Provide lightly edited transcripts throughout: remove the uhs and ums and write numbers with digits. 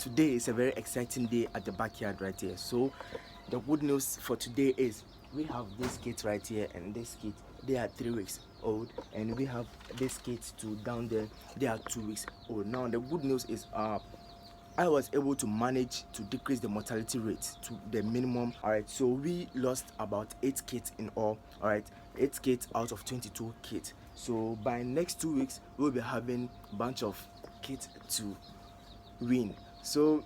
today is a very exciting day at the backyard right here. So the good news for today is we have this kid right here, and this kid, they are 3 weeks old, and we have this kid too down there, they are 2 weeks old. Now the good news is I was able to manage to decrease the mortality rate to the minimum. All right, so we lost about 8 kids in all. All right, 8 kids out of 22 kids. So by next 2 weeks we'll be having a bunch of kids to win. So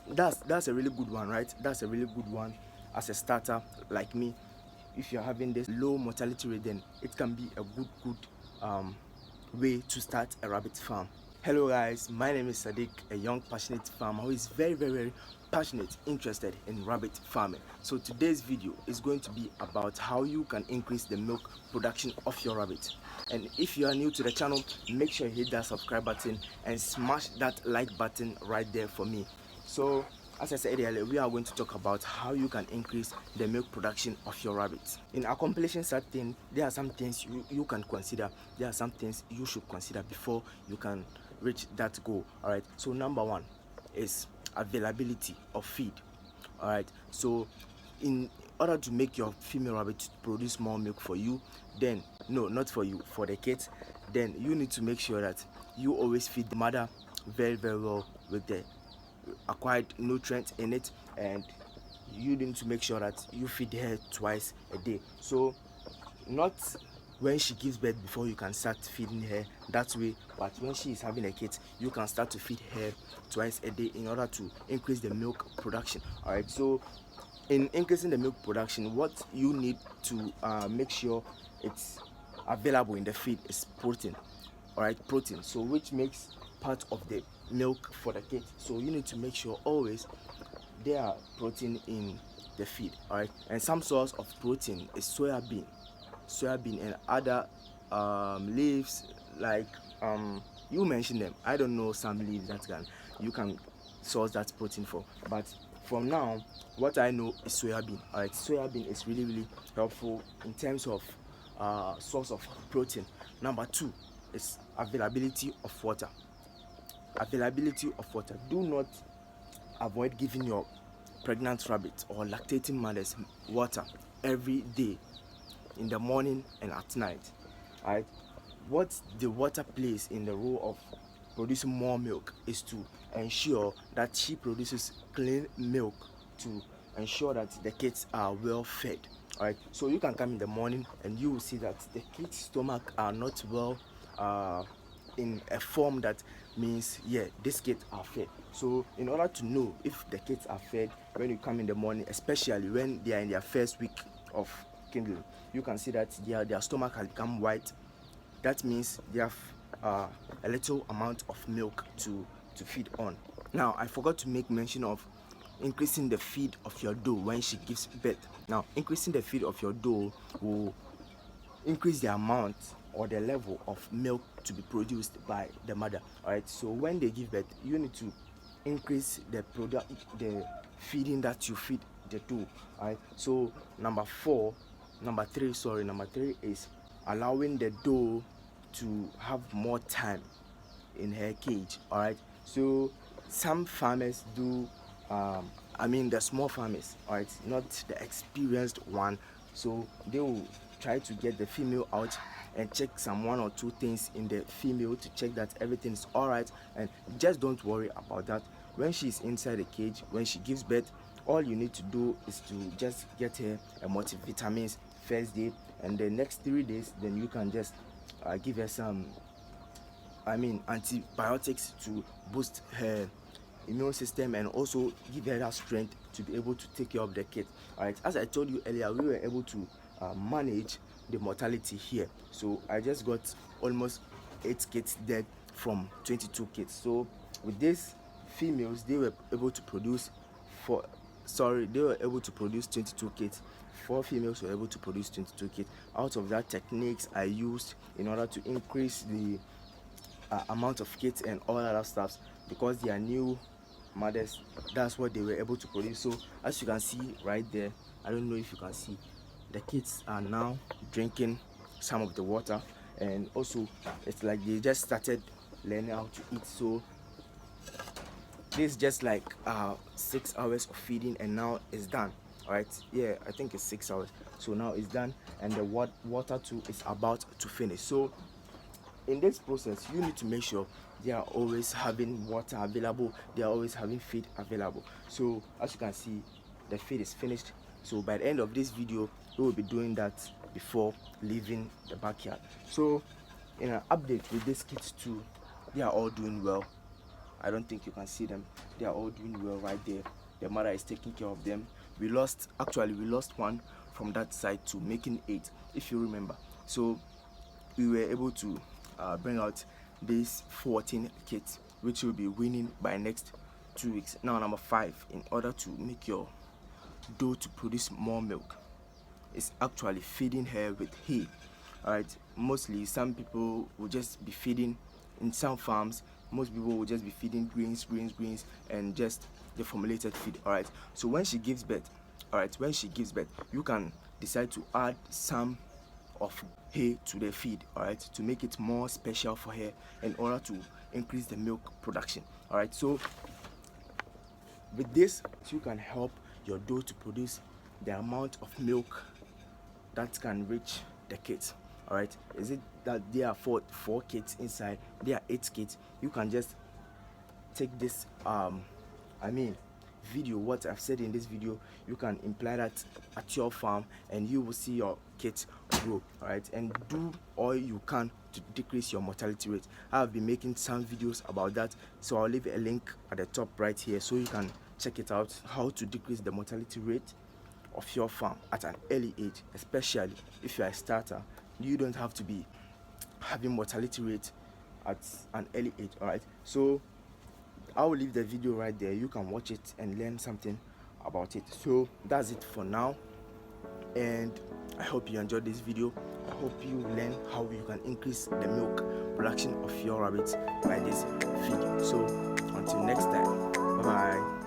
that's a really good one, right? That's a really good one as a starter like me. If you're having this low mortality rate, then it can be a good way to start a rabbit farm. Hello guys, my name is Sadiq, a young passionate farmer who is very passionate, interested in rabbit farming. So today's video is going to be about how you can increase the milk production of your rabbit. And if you are new to the channel, make sure you hit that subscribe button and smash that like button right there for me. So as I said earlier, we are going to talk about how you can increase the milk production of your rabbits. In accomplishing certain, there are some things you can consider. There are some things you should consider before you can reach that goal. All right, so number one is availability of feed. All right, so in order to make your female rabbit produce more milk for you, then no, not for you, for the kids, then you need to make sure that you always feed the mother very well with the acquired nutrients in it, and you need to make sure that you feed her twice a day. So not when she gives birth before you can start feeding her that way, but when she is having a kid, you can start to feed her twice a day in order to increase the milk production. All right, so in increasing the milk production, what you need to make sure it's available in the feed is protein. All right, protein, so which makes part of the milk for the kid. So you need to make sure always there are protein in the feed. All right, and some source of protein is soybean and other leaves, like you mentioned them. I don't know some leaves that you can source that protein for, but from now what I know is soybean. All right, soybean is really helpful in terms of source of protein. Number two is availability of water. Do not avoid giving your pregnant rabbit or lactating mothers water every day, in the morning and at night. All right, what the water plays in the role of producing more milk is to ensure that she produces clean milk, to ensure that the kids are well fed. All right, so you can come in the morning and you will see that the kids' stomach are not well in a form that means, yeah, these kids are fed. So in order to know if the kids are fed, when you come in the morning, especially when they are in their first week of kindling, you can see that their stomach has become white. That means they have a little amount of milk to feed on. Now I forgot to make mention of increasing the feed of your doe when she gives birth. Now increasing the feed of your doe will increase the amount or the level of milk to be produced by the mother. All right, so when they give birth, you need to increase the feeding that you feed the doe. All right, so number three is allowing the doe to have more time in her cage. All right, so some farmers do the small farmers, all right, not the experienced one, so they will try to get the female out and check some 1 or 2 things in the female to check that everything is all right, and just don't worry about that. When she's inside the cage, when she gives birth, all you need to do is to just get her a multivitamins first day, and the next 3 days then you can just give her some antibiotics to boost her immune system and also give her that strength to be able to take care of the kid. All right, as I told you earlier, we were able to manage the mortality here. So I just got almost 8 kids dead from 22 kids. So with these females, they were able to produce 22 kids. 4 females were able to produce 22 kids. Out of that, techniques I used in order to increase the amount of kids and all other stuff, because they are new mothers, that's what they were able to produce. So as you can see right there, I don't know if you can see, the kids are now drinking some of the water, and also it's like they just started learning how to eat. So this is just like 6 hours of feeding, and now it's done. All right, yeah, I think it's 6 hours. So now it's done, and the water too is about to finish. So in this process, you need to make sure they are always having water available, they are always having feed available. So as you can see, the feed is finished. So by the end of this video, we will be doing that before leaving the backyard. So in an update with these kids too, they are all doing well. I don't think you can see them. They are all doing well right there. The mother is taking care of them. We lost one from that side to making 8, if you remember. So we were able to bring out these 14 kids, which will be winning by next 2 weeks. Now number 5, in order to make your doe to produce more milk, is actually feeding her with hay. All right, mostly some people will just be feeding, in some farms most people will just be feeding greens and just the formulated feed. All right, so when she gives birth, you can decide to add some of hay to the feed, all right, to make it more special for her in order to increase the milk production. All right, so with this you can help your doe to produce the amount of milk that can reach the kids. All right, is it that there are four kids inside, there are 8 kids, you can just take this video, what I've said in this video, you can imply that at your farm, and you will see your kids grow. All right, and do all you can to decrease your mortality rate. I've been making some videos about that, so I'll leave a link at the top right here so you can check it out, how to decrease the mortality rate of your farm at an early age. Especially if you are a starter, you don't have to be having mortality rate at an early age. All right, so I will leave the video right there, you can watch it and learn something about it. So that's it for now, and I hope you enjoyed this video. I hope you learn how you can increase the milk production of your rabbits by this video. So until next time, bye bye.